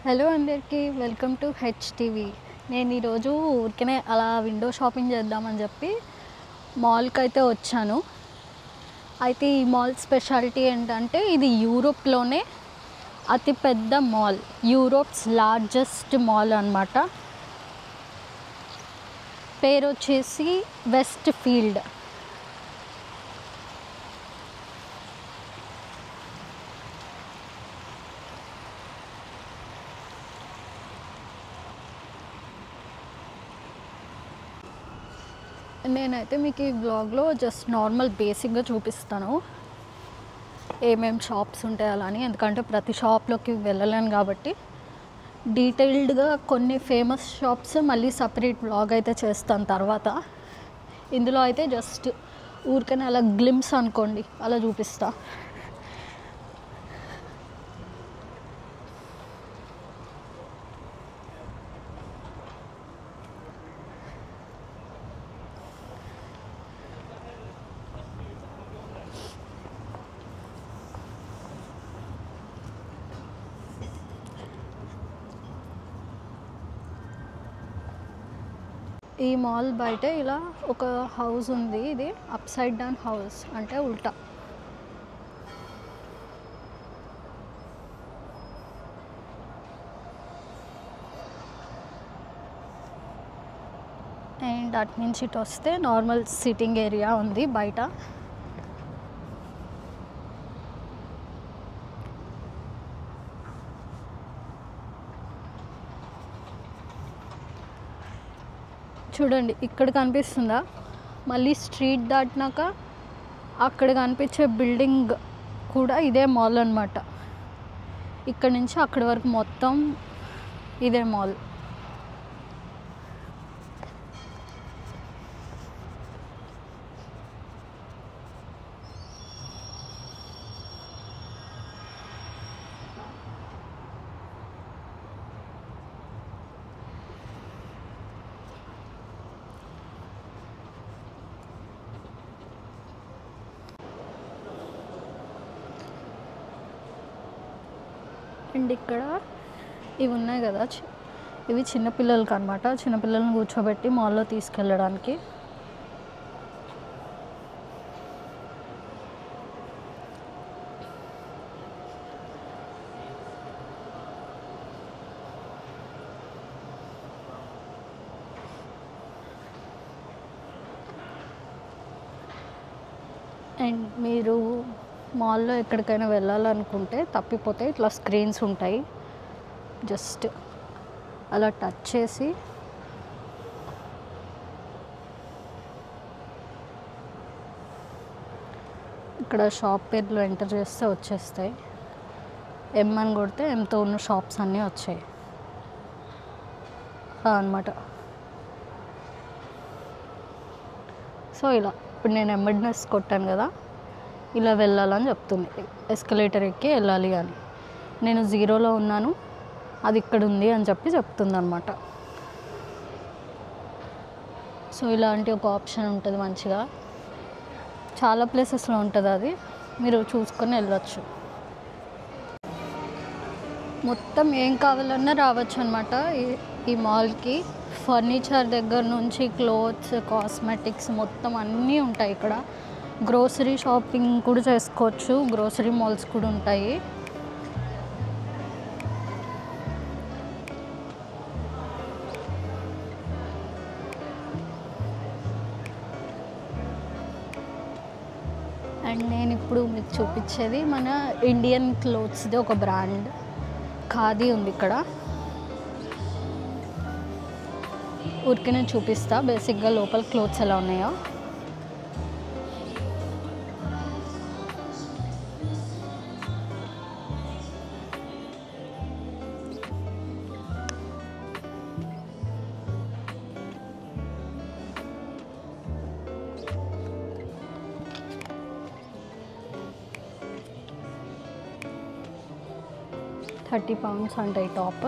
Hello అందరికీ welcome to HTV. నేను ఈరోజు ఊరికనే అలా విండో షాపింగ్ చేద్దామని చెప్పి మాల్కి అయితే వచ్చాను. అయితే ఈ మాల్ స్పెషాలిటీ ఏంటంటే ఇది యూరోప్లోనే అతిపెద్ద మాల్, యూరోప్స్ లార్జెస్ట్ మాల్ అన్నమాట. పేరు వచ్చేసి వెస్ట్ ఫీల్డ్. నేనైతే మీకు ఈ బ్లాగ్లో జస్ట్ నార్మల్ బేసిక్గా చూపిస్తాను ఏమేం షాప్స్ ఉంటాయి అలా అని, ఎందుకంటే ప్రతి షాప్లోకి వెళ్ళలేను కాబట్టి డీటెయిల్డ్గా కొన్ని ఫేమస్ షాప్స్ మళ్ళీ సపరేట్ బ్లాగ్ అయితే చేస్తాను తర్వాత. ఇందులో అయితే జస్ట్ ఊరికనే అలా గ్లిమ్స్ అనుకోండి అలా చూపిస్తా. ఈ మాల్ బయట ఇలా ఒక హౌస్ ఉంది. ఇది అప్ సైడ్ డౌన్ హౌస్ అంటే ఉల్టా. అండ్ అటు నుంచి ఇటు వస్తే నార్మల్ సిట్టింగ్ ఏరియా ఉంది బయట. చూడండి ఇక్కడ కనిపిస్తుందా, మళ్ళీ స్ట్రీట్ దాటినాక అక్కడ కనిపించే బిల్డింగ్ కూడా ఇదే మాల్ అన్నమాట. ఇక్కడ నుంచి అక్కడి వరకు మొత్తం ఇదే మాల్. అండ్ ఇక్కడ ఇవి ఉన్నాయి కదా, ఇవి చిన్నపిల్లలకి అనమాట. చిన్నపిల్లల్ని కూర్చోబెట్టి మాల్లో తీసుకెళ్ళడానికి. అండ్ మీరు మాల్లో ఎక్కడికైనా వెళ్ళాలనుకుంటే తప్పిపోతే ఇట్లా స్క్రీన్స్ ఉంటాయి, జస్ట్ అలా టచ్ చేసి ఇక్కడ షాప్ పేర్లు ఎంటర్ చేస్తే వచ్చేస్తాయి. ఎం అని కొడితే ఎంతో ఉన్న షాప్స్ అన్నీ వచ్చాయి అన్నమాట. సో ఇలా ఇప్పుడు నేను ఎంబడ్నెస్ కొట్టాను కదా, ఇలా వెళ్ళాలని చెప్తుంది. ఎస్కలేటర్ ఎక్కి వెళ్ళాలి అని. నేను 0లో ఉన్నాను, అది ఇక్కడ ఉంది అని చెప్పి చెప్తుంది అనమాట. సో ఇలాంటి ఒక ఆప్షన్ ఉంటుంది మంచిగా. చాలా ప్లేసెస్లో ఉంటుంది, అది మీరు చూసుకొని వెళ్ళొచ్చు. మొత్తం ఏం కావాలన్నా రావచ్చు అనమాట ఈ మాల్కి. ఫర్నిచర్ దగ్గర నుంచి క్లోత్స్, కాస్మెటిక్స్ మొత్తం అన్నీ ఉంటాయి ఇక్కడ. గ్రోసరీ షాపింగ్ కూడా చేసుకోవచ్చు, గ్రోసరీ మాల్స్ కూడా ఉంటాయి. అండ్ నేను ఇప్పుడు మీకు చూపించేది మన ఇండియన్ క్లోత్స్ది ఒక బ్రాండ్ ఖాదీ ఉంది ఇక్కడ. ఊరికి నేను చూపిస్తా బేసిక్గా లోపల క్లోత్స్ ఎలా ఉన్నాయో. £30 అంటే ఈ టాప్.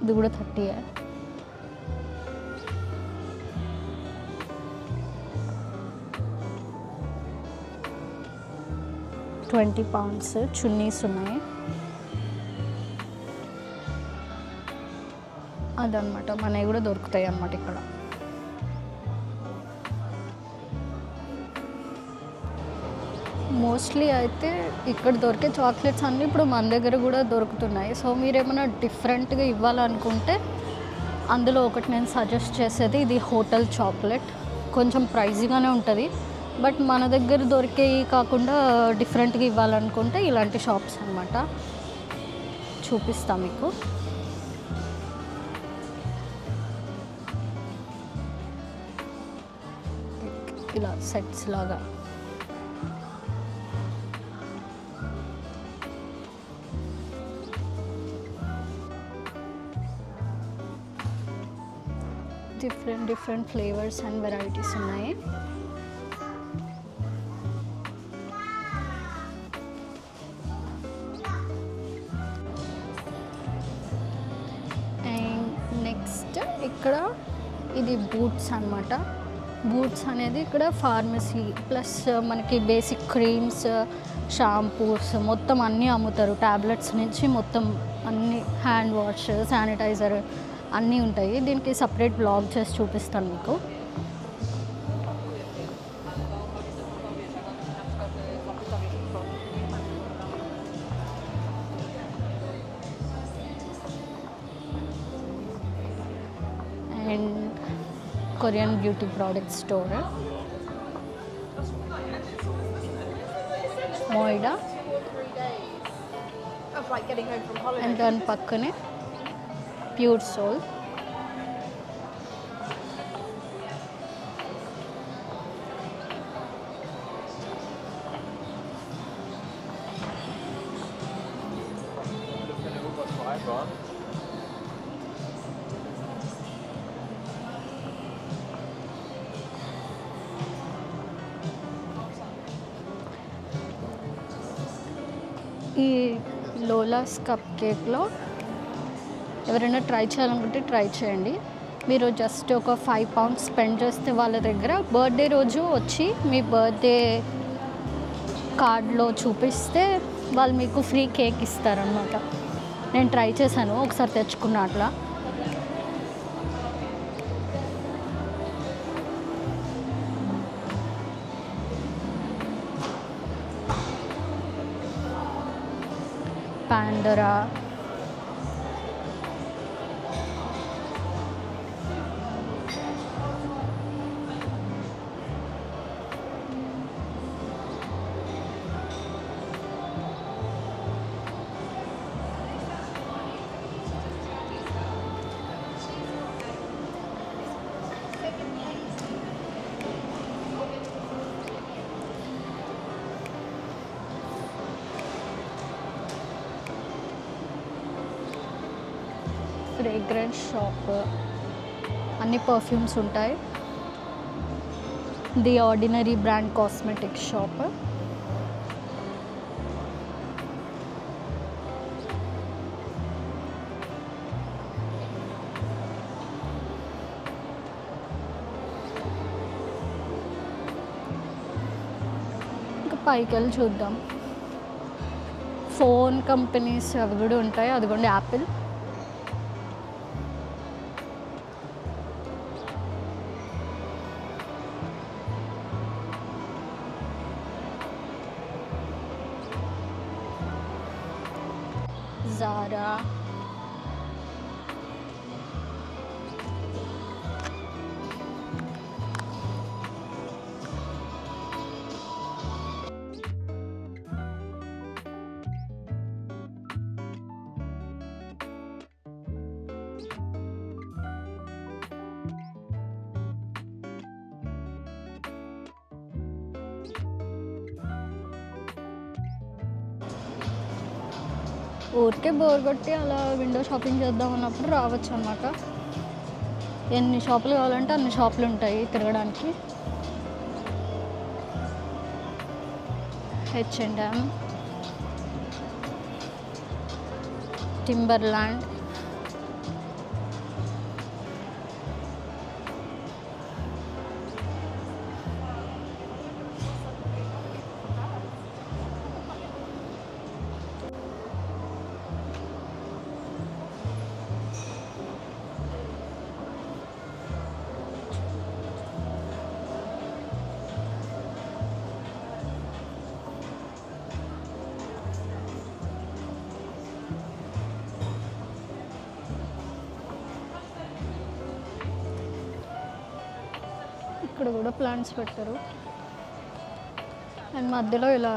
ఇది కూడా 30. £20 చున్నీస్ ఉన్నాయి. అదనమాట మనవి కూడా దొరుకుతాయి అన్నమాట ఇక్కడ. మోస్ట్లీ అయితే ఇక్కడ దొరికే చాక్లెట్స్ అన్నీ ఇప్పుడు మన దగ్గర కూడా దొరుకుతున్నాయి. సో మీరు ఏమైనా డిఫరెంట్గా ఇవ్వాలనుకుంటే అందులో ఒకటి నేను సజెస్ట్ చేసేది ఇది హోటల్ చాక్లెట్. కొంచెం ప్రైజీగానే ఉంటుంది, బట్ మన దగ్గర దొరికేవి కాకుండా డిఫరెంట్గా ఇవ్వాలనుకుంటే ఇలాంటి షాప్స్ అన్నమాట. చూపిస్తాను మీకు. ఇలా సెట్స్ లాగా డిఫరెంట్ ఫ్లేవర్స్ అండ్ వెరైటీస్ ఉన్నాయి. అండ్ నెక్స్ట్ ఇక్కడ ఇది బూట్స్ అన్నమాట. బూట్స్ అనేది ఇక్కడ ఫార్మసీ ప్లస్ మనకి బేసిక్ క్రీమ్స్, షాంపూస్ మొత్తం అన్నీ అమ్ముతారు. ట్యాబ్లెట్స్ నుంచి మొత్తం అన్నీ, హ్యాండ్ వాష్, శానిటైజర్ అన్నీ ఉంటాయి. దీనికి సపరేట్ బ్లాగ్ చేసి చూపిస్తాను మీకు. And Korean beauty product store Moida. And దాని పక్కనే ప్యూర్ సోల్. ఈ లోలాస్ కప్ కేక్లో ఎవరైనా ట్రై చేయాలనుకుంటే ట్రై చేయండి. మీరు జస్ట్ ఒక £5 స్పెండ్ చేస్తే వాళ్ళ దగ్గర బర్త్డే రోజు వచ్చి మీ బర్త్డే కార్డ్లో చూపిస్తే వాళ్ళు మీకు ఫ్రీ కేక్ ఇస్తారనమాట. నేను ట్రై చేశాను, ఒకసారి తెచ్చుకున్నా అట్లా. పాండరా, ఫ్రేగ్రెన్స్ షాప్, అన్ని పర్ఫ్యూమ్స్ ఉంటాయి. The ordinary brand cosmetic shop. ఇంకా పైకి వెళ్ళి చూద్దాం. ఫోన్ కంపెనీస్ అవి కూడా ఉంటాయి. అదిగోండి యాపిల్. Zara, ఊరికే బోర్ కొట్టి అలా విండో షాపింగ్ చేద్దాం అన్నప్పుడు రావచ్చు అన్నమాట. ఎన్ని షాపులు కావాలంటే అన్ని షాపులు ఉంటాయి తిరగడానికి. H&M, టింబర్లాండ్, ఇక్కడ కూడా ప్లాంట్స్ పెట్టారు. అండ్ మధ్యలో ఇలా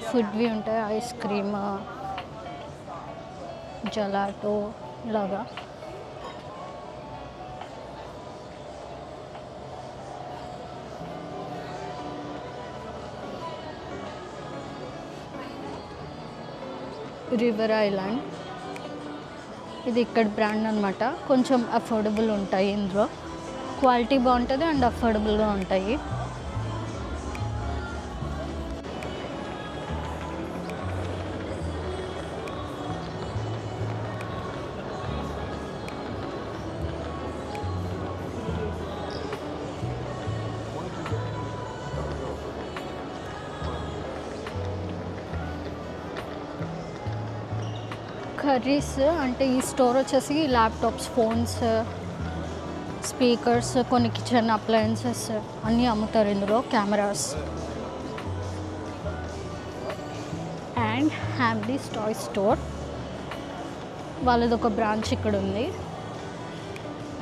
ఫుడ్వి ఉంటాయి, ఐస్ క్రీమ్, జలాటో ఇలాగా. రివర్ ఐలాండ్ ఇది ఇక్కడ బ్రాండ్ అనమాట. కొంచెం అఫోర్డబుల్ ఉంటాయి ఇందులో, క్వాలిటీ బాగుంటుంది అండ్ అఫోర్డబుల్గా ఉంటాయి. కర్రీస్ అంటే ఈ స్టోర్ వచ్చేసి ల్యాప్టాప్స్, ఫోన్స్, స్పీకర్స్, కొన్ని కిచెన్ అప్లయన్సెస్ అన్నీ అమ్ముతారు ఇందులో, కెమెరాస్. అండ్ హ్యామ్లీస్ టాయ్ స్టోర్ వాళ్ళది ఒక బ్రాంచ్ ఇక్కడ ఉంది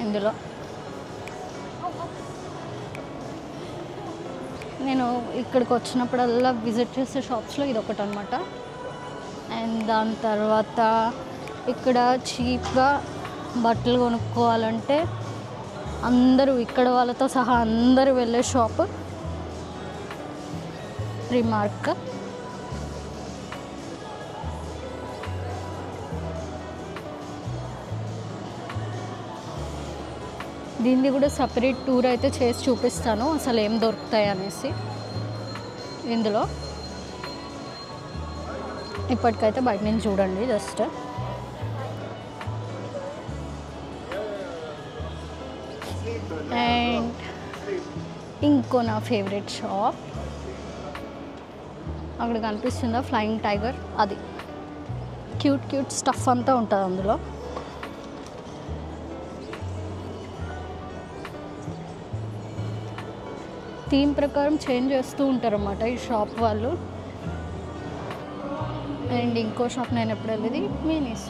ఇందులో. నేను ఇక్కడికి వచ్చినప్పుడల్లా విజిట్ చేసే షాప్స్లో ఇది ఒకటి అనమాట. అండ్ దాని తర్వాత ఇక్కడ చీప్గా బట్టలు కొనుక్కోవాలంటే అందరూ, ఇక్కడ వాళ్ళతో సహా అందరూ వెళ్ళే షాప్ రిమార్క్. దీన్ని కూడా సపరేట్ టూర్ అయితే చేసి చూపిస్తాను అసలు ఏం దొరుకుతాయి అనేసి ఇందులో. ఇప్పటికైతే బయట నుంచి చూడండి జస్ట్. అండ్ ఇంకో నా ఫేవరెట్ షాప్ అక్కడ కనిపిస్తుందా, ఫ్లయింగ్ టైగర్. అది క్యూట్ క్యూట్ స్టఫ్ అంతా ఉంటుంది అందులో. థీమ్ ప్రకారం చేంజ్ చేస్తూ ఉంటారు అన్నమాట ఈ షాప్ వాళ్ళు. అండ్ ఇంకో షాప్ నేను ఎప్పుడు వెళ్ళేది మినీస్.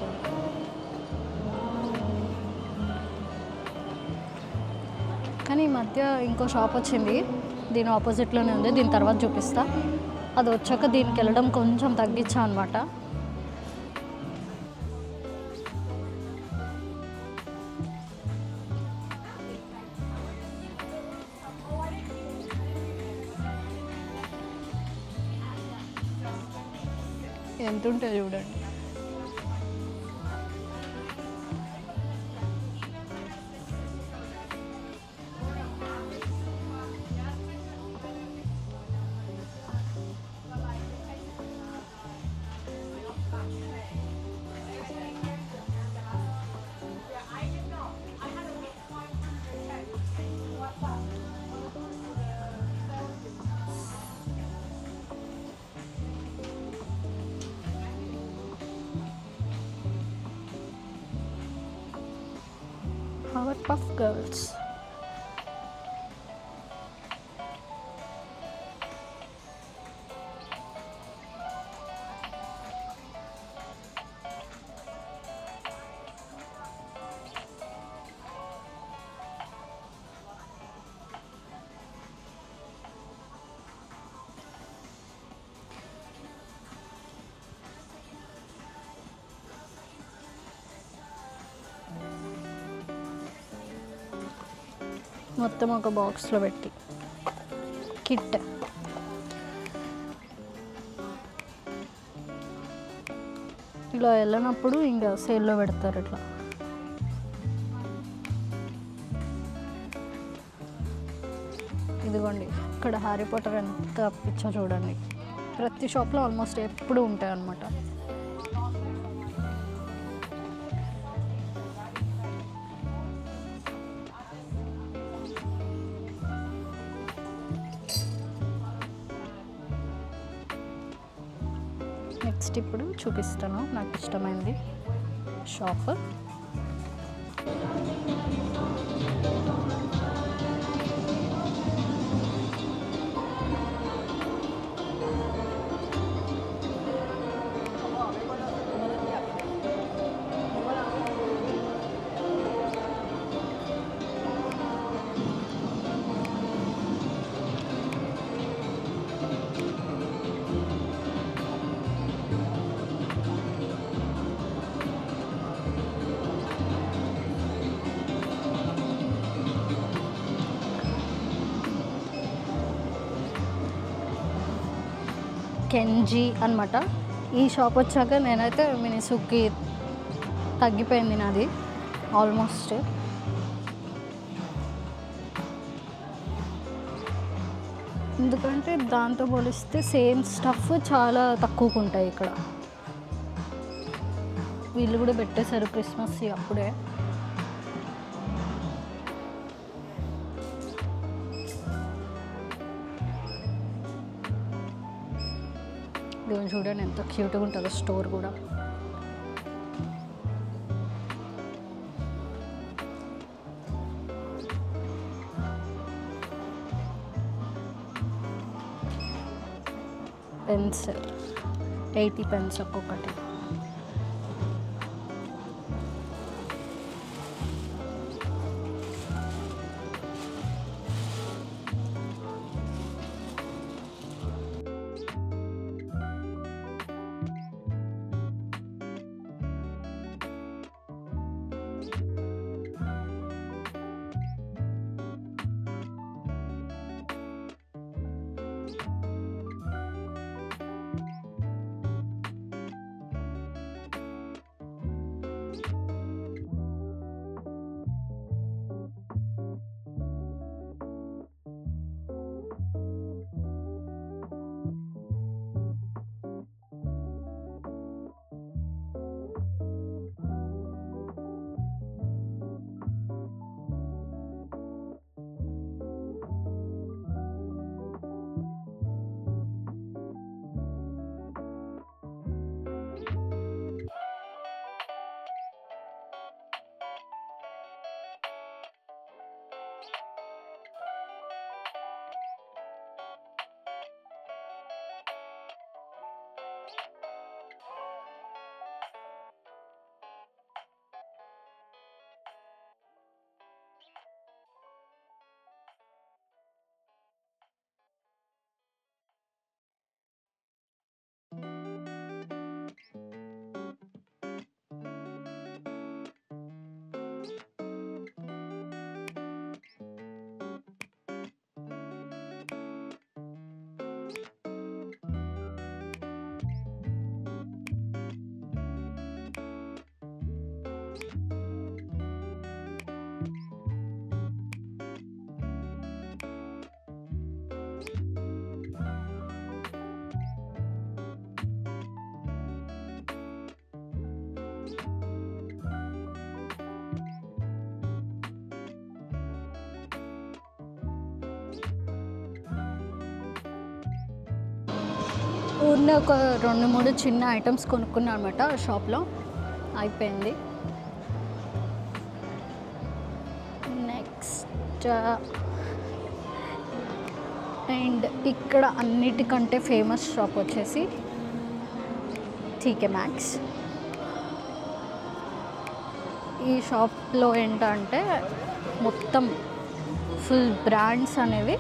కానీ ఈ మధ్య ఇంకో షాప్ వచ్చింది, దీని ఆపోజిట్లోనే ఉంది, దీని తర్వాత చూపిస్తా. అది వచ్చాక దీనికి వెళ్ళడం కొంచెం తగ్గించా అనమాట. ఎంత ఉంటుంది చూడండి. Powerpuff Girls. మొత్తం ఒక బాక్స్లో పెట్టి కిట్. ఇలా వెళ్ళినప్పుడు ఇంకా సేల్లో పెడతారు ఇట్లా. ఇదిగోండి ఇక్కడ హ్యారీ పాటర్ ఎంత పిచ్చో చూడండి. ప్రతి షాప్లో ఆల్మోస్ట్ ఎప్పుడు ఉంటాయి అన్నమాట. నెక్స్ట్ ఇప్పుడు చూపిస్తాను నాకు ఇష్టమైంది షాప్. కెంజీ అనమాట. ఈ షాప్ వచ్చాక నేనైతే మినిసుకి తగ్గిపోయింది నాది ఆల్మోస్ట్. ఎందుకంటే దాంతో పోలిస్తే సేమ్ స్టఫ్ చాలా తక్కువకు ఉంటాయి ఇక్కడ. వీళ్ళు కూడా పెట్టేశారు క్రిస్మస్ అప్పుడే. దీన్ని చూడండి ఎంత క్యూట్గా ఉంటుందో స్టోర్ కూడా. పెన్స్ 80 పెన్స్ ఒక్కొక్కటి. ఊరినే ఒక 2-3 చిన్న ఐటమ్స్ కొనుక్కున్నా అనమాట ఆ షాప్లో. అయిపోయింది. నెక్స్ట్ అండ్ ఇక్కడ అన్నిటికంటే ఫేమస్ షాప్ వచ్చేసి టీకే మ్యాక్స్. ఈ షాప్లో ఏంటంటే మొత్తం ఫుల్ బ్రాండ్స్ అనేవి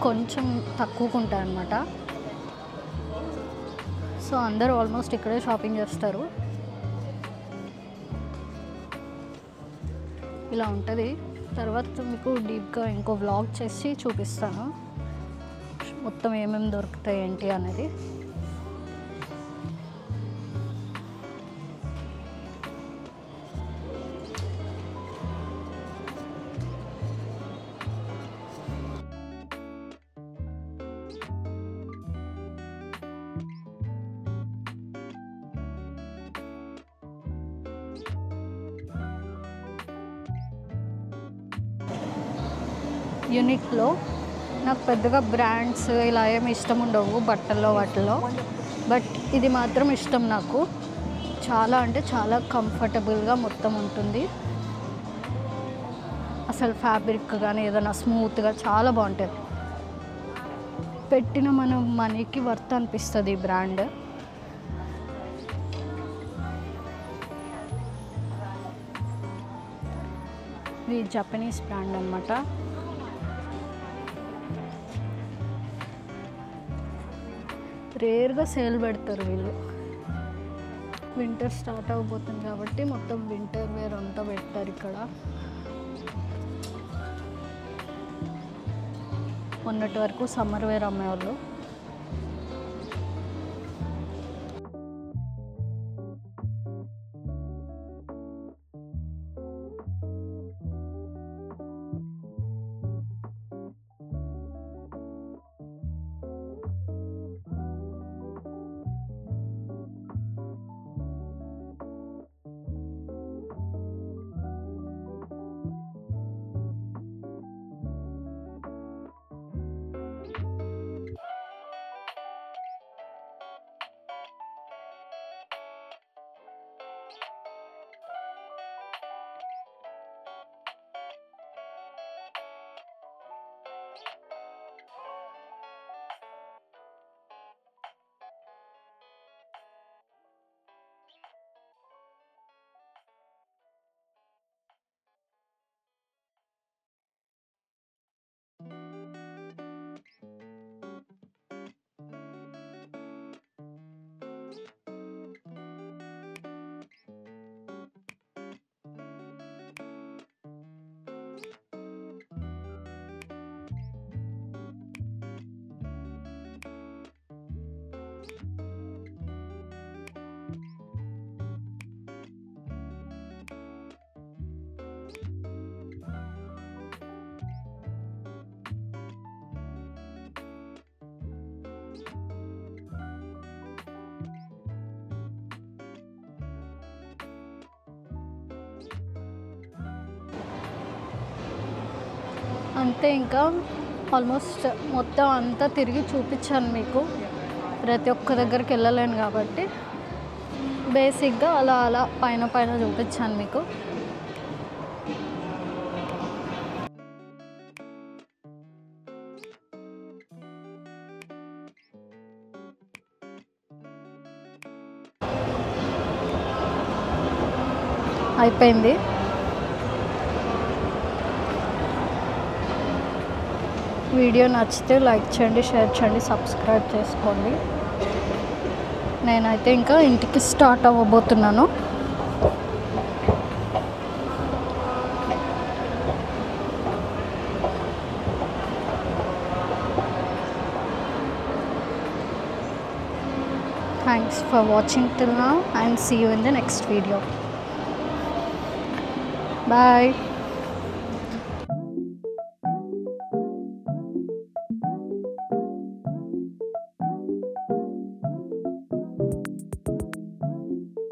కొంచెం తక్కువకు ఉంటాయి అన్నమాట. సో అందరూ ఆల్మోస్ట్ ఇక్కడే షాపింగ్ చేస్తారు. ఇలా ఉంటుంది. తర్వాత మీకు డీప్గా ఇంకో వ్లాగ్ చేసి చూపిస్తాను మొత్తం ఏమేమి దొరుకుతాయి ఏంటి అనేది. యూనిక్లో నాకు పెద్దగా బ్రాండ్స్ ఇలా ఏమి ఇష్టం ఉండవు బట్టల్లో వాటిల్లో. బట్ ఇది మాత్రం ఇష్టం నాకు. చాలా అంటే చాలా కంఫర్టబుల్గా మొత్తం ఉంటుంది. అసలు ఫ్యాబ్రిక్ కానీ ఏదైనా స్మూత్గా చాలా బాగుంటుంది. పెట్టిన మన మనీకి వర్త్ అనిపిస్తుంది ఈ బ్రాండ్. ఇది జపనీస్ బ్రాండ్ అన్నమాట. రేర్గా సేల్ పెడతారు వీళ్ళు. వింటర్ స్టార్ట్ అవబోతుంది కాబట్టి మొత్తం వింటర్ వేర్ అంతా పెట్టారు ఇక్కడ. మొన్నటి వరకు సమ్మర్ వేర్ అమ్మేవాళ్ళు. అంతే. ఇంకా ఆల్మోస్ట్ మొత్తం అంతా తిరిగి చూపించాను మీకు. ప్రతి ఒక్క దగ్గరికి వెళ్ళలేను కాబట్టి బేసిక్గా అలా అలా పైన పైన చూపించాను మీకు. అయిపోయింది. వీడియో నచ్చితే లైక్ చేయండి, షేర్ చేయండి, సబ్స్క్రైబ్ చేసుకోండి. నేనైతే ఇంకా ఇంటికి start అవ్వబోతున్నాను. Thanks for watching till now and see you in the next video. Bye.